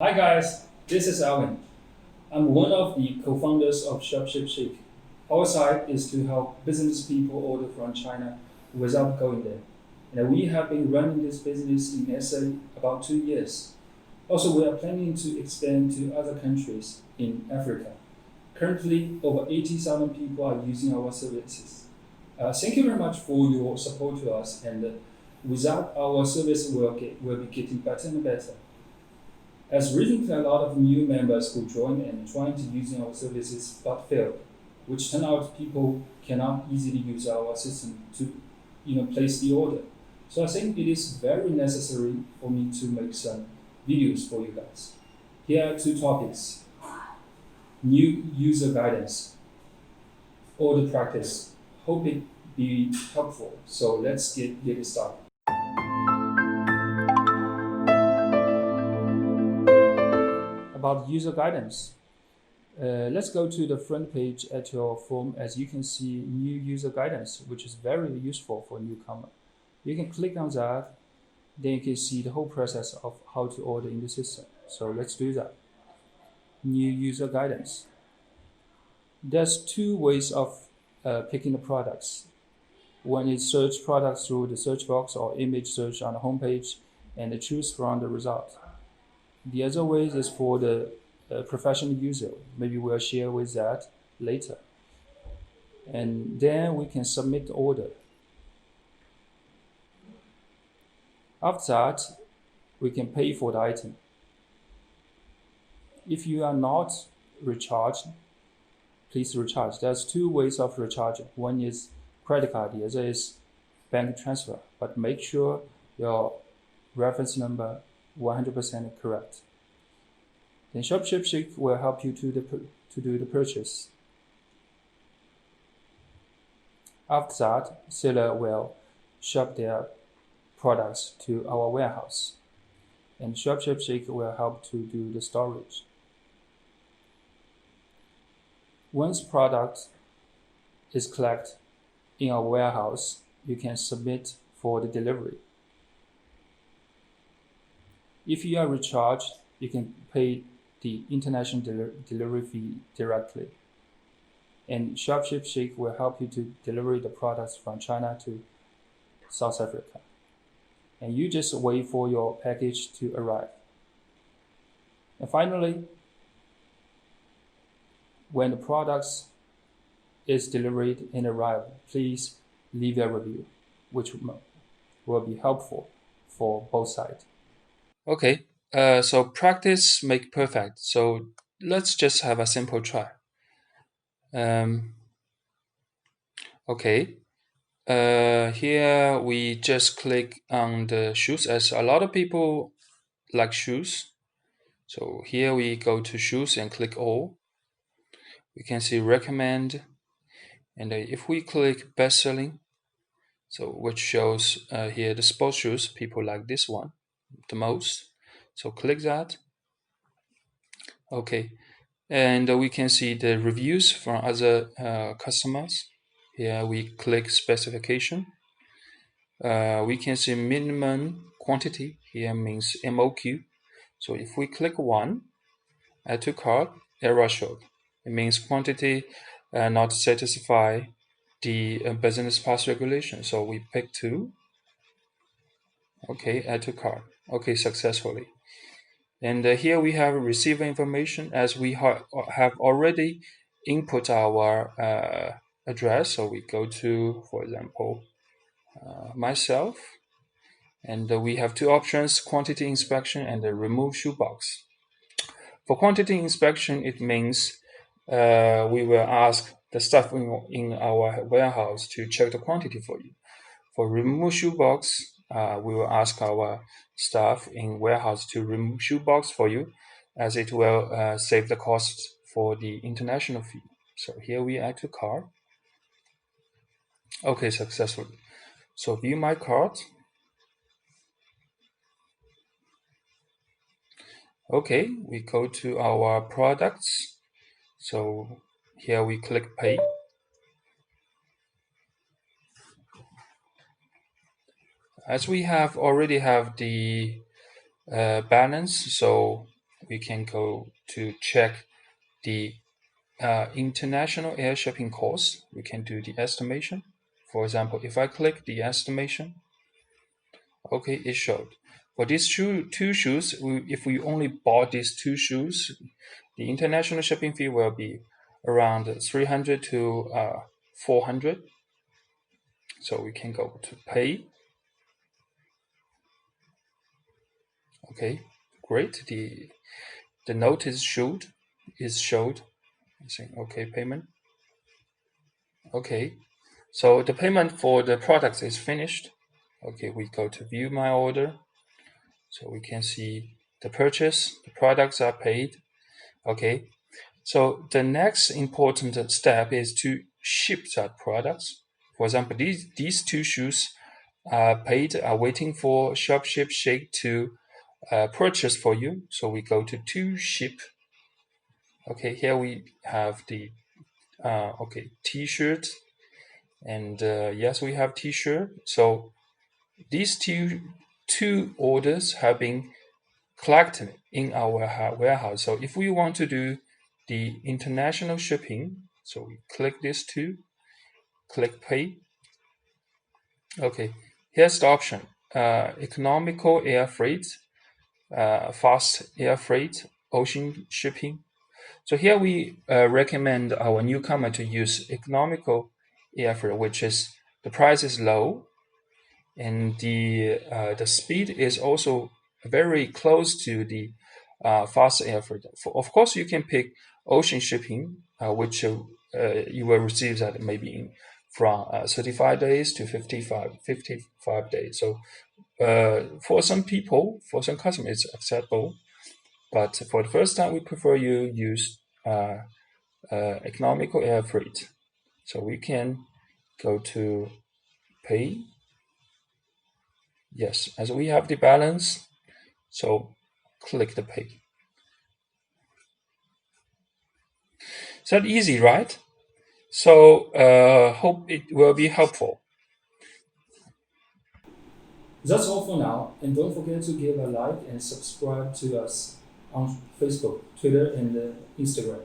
Hi guys, this is Alvin. I'm one of the co-founders of ShopShipShake. Our site is to help business people order from China without going there. And we have been running this business in SA about 2 years. Also, we are planning to expand to other countries in Africa. Currently, over 80,000 people are using our services. Thank you very much for your support to us, and without our service, will be getting better and better. As recently a lot of new members who joined and trying to using our services but failed, which turn out people cannot easily use our system to place the order. So I think it is very necessary for me to make some videos for you guys. Here are two topics: new user guidance, order practice. Hope it be helpful. So let's get it started. About user guidance. Let's go to the front page at your form. As you can see, new user guidance, which is very useful for a newcomer. You can click on that, then you can see the whole process of how to order in the system. So let's do that. New user guidance. There's two ways of picking the products. One is search products through the search box or image search on the homepage and choose from the result. The other way is for the professional user. Maybe we'll share with that later. And then we can submit the order. After that, we can pay for the item. If you are not recharged, please recharge. There's two ways of recharging. One is credit card, the other is bank transfer. But make sure your reference number 100% correct. Then ShopShipShake will help you to do the purchase. After that, seller will ship their products to our warehouse, and ShopShipShake will help to do the storage. Once product is collected in our warehouse, you can submit for the delivery. If you are recharged, you can pay the international delivery fee directly. And ShopShipShake will help you to deliver the products from China to South Africa. And you just wait for your package to arrive. And finally, when the products is delivered and arrive, please leave a review, which will be helpful for both sides. Okay, so practice make perfect. So let's just have a simple try. Okay, here we just click on the shoes, as a lot of people like shoes. So here we go to shoes and click all. We can see recommend, and if we click best selling, so which shows here the sports shoes, people like this one the most. So click that. Okay, and we can see the reviews from other customers. Here we click specification. We can see minimum quantity. Here means MOQ. So if we click one, add to cart, error showed. It means quantity not satisfy the business pass regulation. So we pick two. Okay, add to cart. Okay, successfully. And here we have receiver information, as we have already input our address. So we go to, for example, myself, and we have two options: quantity inspection and remove shoebox. For quantity inspection, it means we will ask the staff in our warehouse to check the quantity for you. For remove shoebox, we will ask our staff in warehouse to remove shoebox for you, as it will save the cost for the international fee. So here we add to cart. Okay, successfully. So view my cart. Okay, we go to our products. So here we click pay. As we have already have the balance, so we can go to check the international air shipping cost. We can do the estimation. For example, if I click the estimation, okay, it showed. For these two shoes, if we only bought these two shoes, the international shipping fee will be around 300 to 400. So we can go to pay. Okay, great. The note is showed. Saying okay, payment. Okay, so the payment for the products is finished. Okay, we go to view my order. So we can see the purchase, the products are paid. Okay, so the next important step is to ship that products. For example, these two shoes are paid, are waiting for ShopShipShake to purchase for you. So we go to ship. Okay, here we have the t-shirt, and yes, we have t-shirt. So these two orders have been collected in our warehouse. So if we want to do the international shipping, so we click this two, click pay. Okay, here's the option: economical air freight, fast air freight, ocean shipping. So here we recommend our newcomer to use economical air freight, which is the price is low and the speed is also very close to the fast air freight. Of course, you can pick ocean shipping, which you will receive that maybe from 35 days to 55 days. So for some people, for some customers, it's acceptable. But for the first time, we prefer you use economical air freight. So we can go to pay. Yes, as we have the balance, so click the pay. Is that easy, right? So hope it will be helpful. That's all for now, and don't forget to give a like and subscribe to us on Facebook, Twitter, and Instagram.